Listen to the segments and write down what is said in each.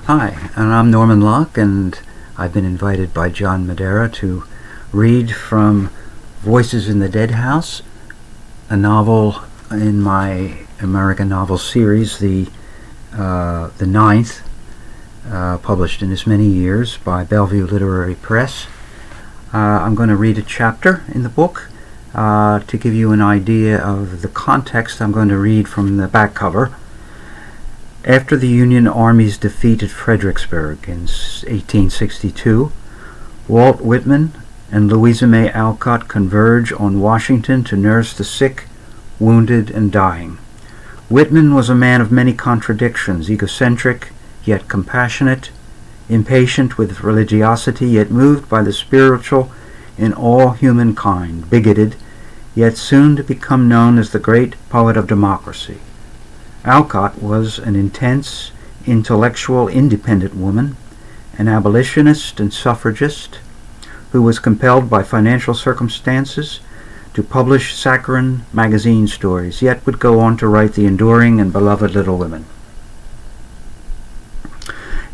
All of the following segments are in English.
Hi, and I'm Norman Locke, and I've been invited by John Madera to read from Voices in the Dead House, a novel in my American novel series, the ninth, published in as many years by Bellevue Literary Press. I'm going to read a chapter in the book. To give you an idea of the context, I'm going to read from the back cover. After the Union armies defeated Fredericksburg in 1862, Walt Whitman and Louisa May Alcott converge on Washington to nurse the sick, wounded, and dying. Whitman was a man of many contradictions, egocentric, yet compassionate, impatient with religiosity, yet moved by the spiritual in all humankind, bigoted, yet soon to become known as the great poet of democracy. Alcott was an intense, intellectual, independent woman, an abolitionist and suffragist, who was compelled by financial circumstances to publish saccharine magazine stories, yet would go on to write the enduring and beloved Little Women.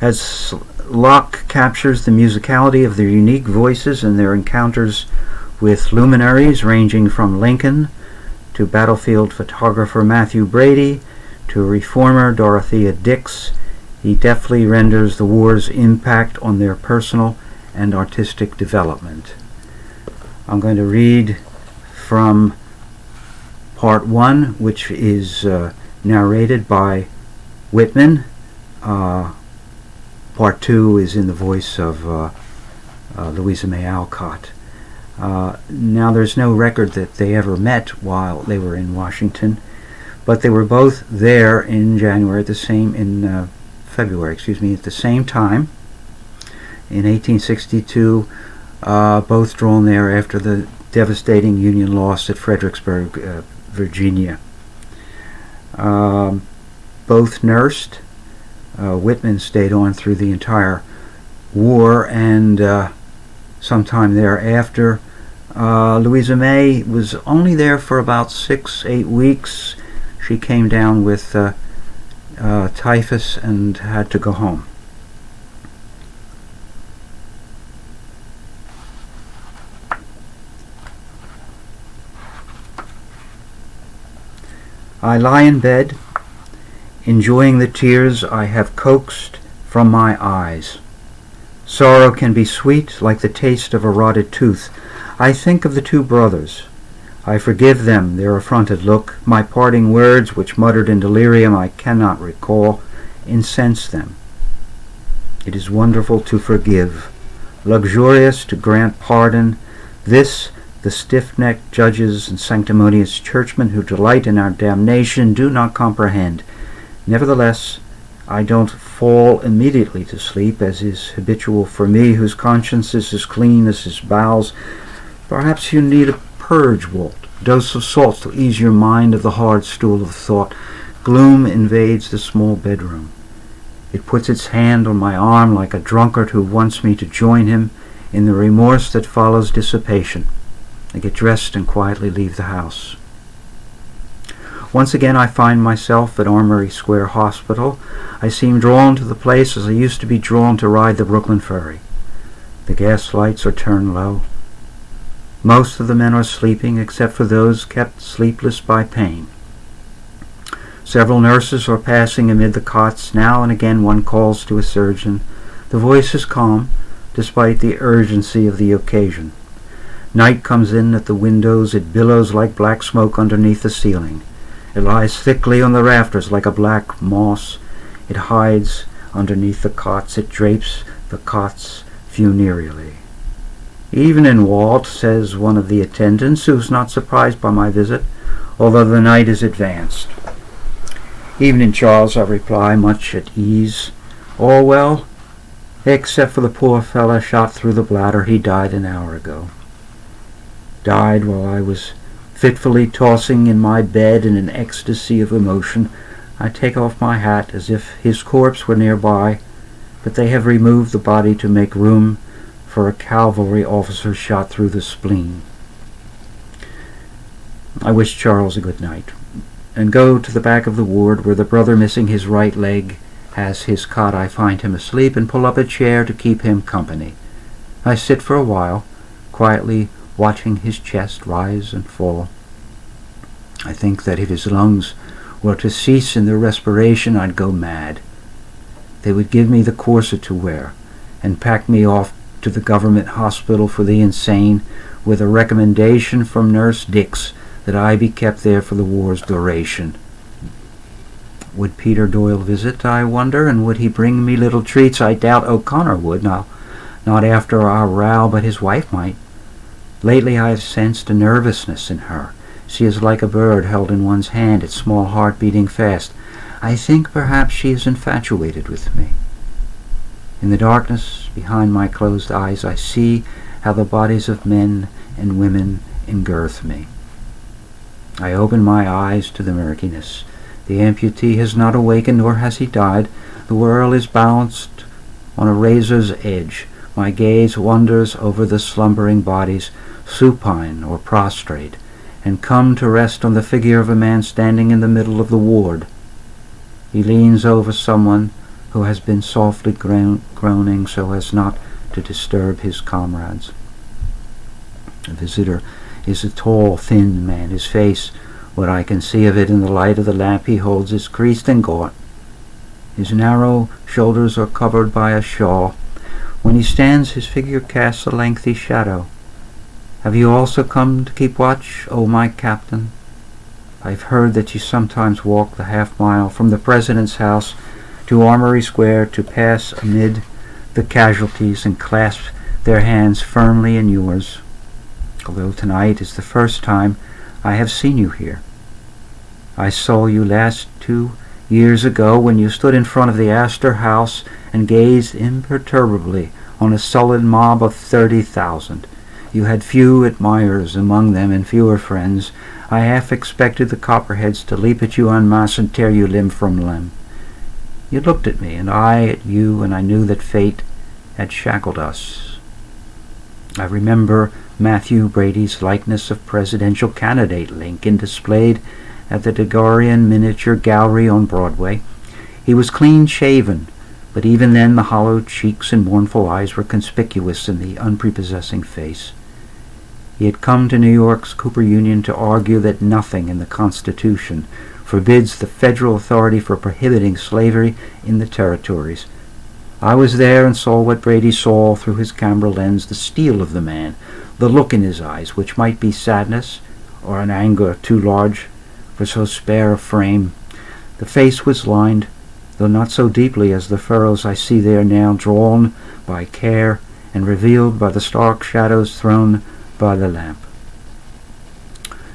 As Locke captures the musicality of their unique voices and their encounters with luminaries ranging from Lincoln to battlefield photographer Matthew Brady to reformer Dorothea Dix, he deftly renders the war's impact on their personal and artistic development. I'm going to read from part one, which is narrated by Whitman. Part two is in the voice of Louisa May Alcott. Now, there's no record that they ever met while they were in Washington, but they were both there in February, at the same time, in 1862, both drawn there after the devastating Union loss at Fredericksburg, Virginia. Both nursed. Whitman stayed on through the entire war, and sometime thereafter, Louisa May was only there for about 6-8 weeks. She came down with typhus and had to go home. I lie in bed, enjoying the tears I have coaxed from my eyes. Sorrow can be sweet, like the taste of a rotted tooth. I think of the two brothers. I forgive them their affronted look. My parting words, which muttered in delirium I cannot recall, incense them. It is wonderful to forgive, luxurious to grant pardon. This the stiff-necked judges and sanctimonious churchmen who delight in our damnation do not comprehend. Nevertheless, I don't fall immediately to sleep, as is habitual for me, whose conscience is as clean as his bowels. Perhaps you need a purge, Walt, a dose of salt to ease your mind of the hard stool of thought. Gloom invades the small bedroom. It puts its hand on my arm like a drunkard who wants me to join him in the remorse that follows dissipation. I get dressed and quietly leave the house. Once again I find myself at Armory Square Hospital. I seem drawn to the place as I used to be drawn to ride the Brooklyn Ferry. The gas lights are turned low. Most of the men are sleeping, except for those kept sleepless by pain. Several nurses are passing amid the cots. Now and again one calls to a surgeon. The voice is calm, despite the urgency of the occasion. Night comes in at the windows. It billows like black smoke underneath the ceiling. It lies thickly on the rafters like a black moss. It hides underneath the cots. It drapes the cots funereally. "Evening, Walt," says one of the attendants, who's not surprised by my visit, although the night is advanced. "Evening, Charles," I reply, much at ease. "All well?" "Except for the poor fella shot through the bladder. He died an hour ago." Died while I was fitfully tossing in my bed in an ecstasy of emotion. I take off my hat as if his corpse were nearby, but they have removed the body to make room for a cavalry officer shot through the spleen. I wish Charles a good night, and go to the back of the ward where the brother missing his right leg has his cot, I find him asleep and pull up a chair to keep him company. I sit for a while, quietly watching his chest rise and fall. I think that if his lungs were to cease in their respiration, I'd go mad. They would give me the corset to wear and pack me off to the government hospital for the insane with a recommendation from Nurse Dix that I be kept there for the war's duration. Would Peter Doyle visit, I wonder, and would he bring me little treats? I doubt O'Connor would, not after our row, but his wife might. Lately I have sensed a nervousness in her. She is like a bird held in one's hand, its small heart beating fast. I think perhaps she is infatuated with me. In the darkness behind my closed eyes I see how the bodies of men and women engirth me. I open my eyes to the murkiness. The amputee has not awakened, nor has he died. The world is balanced on a razor's edge. My gaze wanders over the slumbering bodies, supine or prostrate, and come to rest on the figure of a man standing in the middle of the ward. He leans over someone who has been softly groaning so as not to disturb his comrades. The visitor is a tall, thin man. His face, what I can see of it in the light of the lamp he holds, is creased and gaunt. His narrow shoulders are covered by a shawl. When he stands, his figure casts a lengthy shadow. Have you also come to keep watch, O my captain? I've heard that you sometimes walk the half-mile from the President's house to Armory Square to pass amid the casualties and clasp their hands firmly in yours, although tonight is the first time I have seen you here. I saw you last 2 years ago when you stood in front of the Astor House and gazed imperturbably on a sullen mob of 30,000. You had few admirers among them and fewer friends. I half expected the copperheads to leap at you en masse and tear you limb from limb. You looked at me, and I at you, and I knew that fate had shackled us. I remember Matthew Brady's likeness of presidential candidate Lincoln displayed at the Degorean Miniature Gallery on Broadway. He was clean-shaven, but even then the hollow cheeks and mournful eyes were conspicuous in the unprepossessing face. He had come to New York's Cooper Union to argue that nothing in the Constitution forbids the federal authority for prohibiting slavery in the territories. I was there and saw what Brady saw through his camera lens, the steel of the man, the look in his eyes, which might be sadness or an anger too large for so spare a frame. The face was lined, though not so deeply as the furrows I see there now, drawn by care and revealed by the stark shadows thrown by the lamp.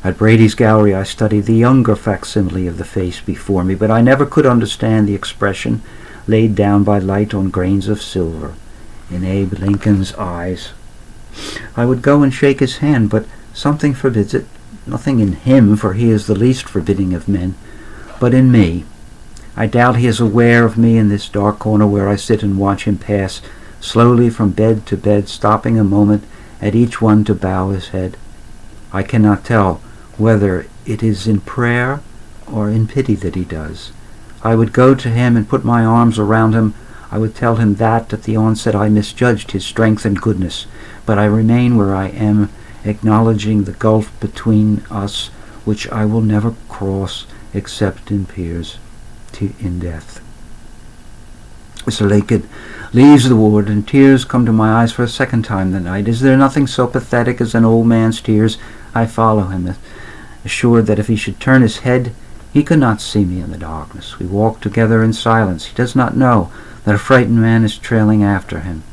At Brady's gallery I studied the younger facsimile of the face before me, but I never could understand the expression laid down by light on grains of silver in Abe Lincoln's eyes. I would go and shake his hand, but something forbids it, nothing in him, for he is the least forbidding of men, but in me. I doubt he is aware of me in this dark corner where I sit and watch him pass slowly from bed to bed, stopping a moment at each one to bow his head. I cannot tell whether it is in prayer or in pity that he does. I would go to him and put my arms around him. I would tell him that at the onset I misjudged his strength and goodness, but I remain where I am, acknowledging the gulf between us, which I will never cross except in death. Mr. Lincoln leaves the ward, and tears come to my eyes for a second time that night. Is there nothing so pathetic as an old man's tears? I follow him, assured that if he should turn his head, he could not see me in the darkness. We walk together in silence. He does not know that a frightened man is trailing after him.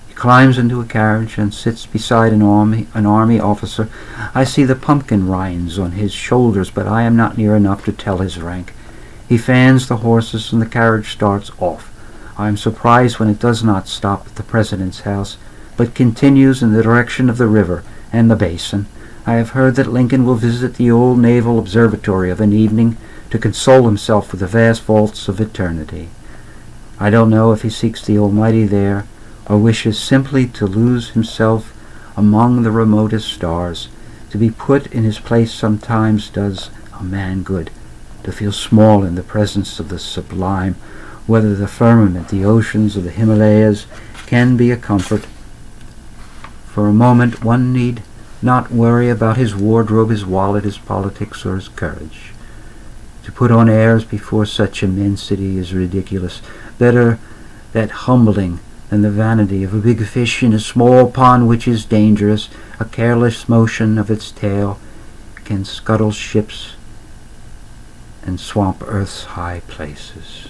He climbs into a carriage and sits beside an army officer. I see the pumpkin rinds on his shoulders, but I am not near enough to tell his rank. He fans the horses, and the carriage starts off. I am surprised when it does not stop at the President's house, but continues in the direction of the river and the basin. I have heard that Lincoln will visit the old Naval Observatory of an evening to console himself with the vast vaults of eternity. I don't know if he seeks the Almighty there, or wishes simply to lose himself among the remotest stars. To be put in his place sometimes does a man good, to feel small in the presence of the sublime, whether the firmament, the oceans, or the Himalayas can be a comfort. For a moment one need not worry about his wardrobe, his wallet, his politics, or his courage. To put on airs before such immensity is ridiculous. Better that humbling than the vanity of a big fish in a small pond, which is dangerous. A careless motion of its tail can scuttle ships and swamp earth's high places.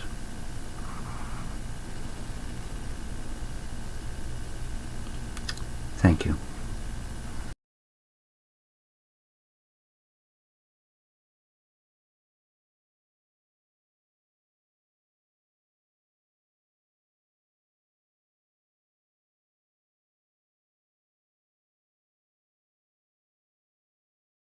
Thank you.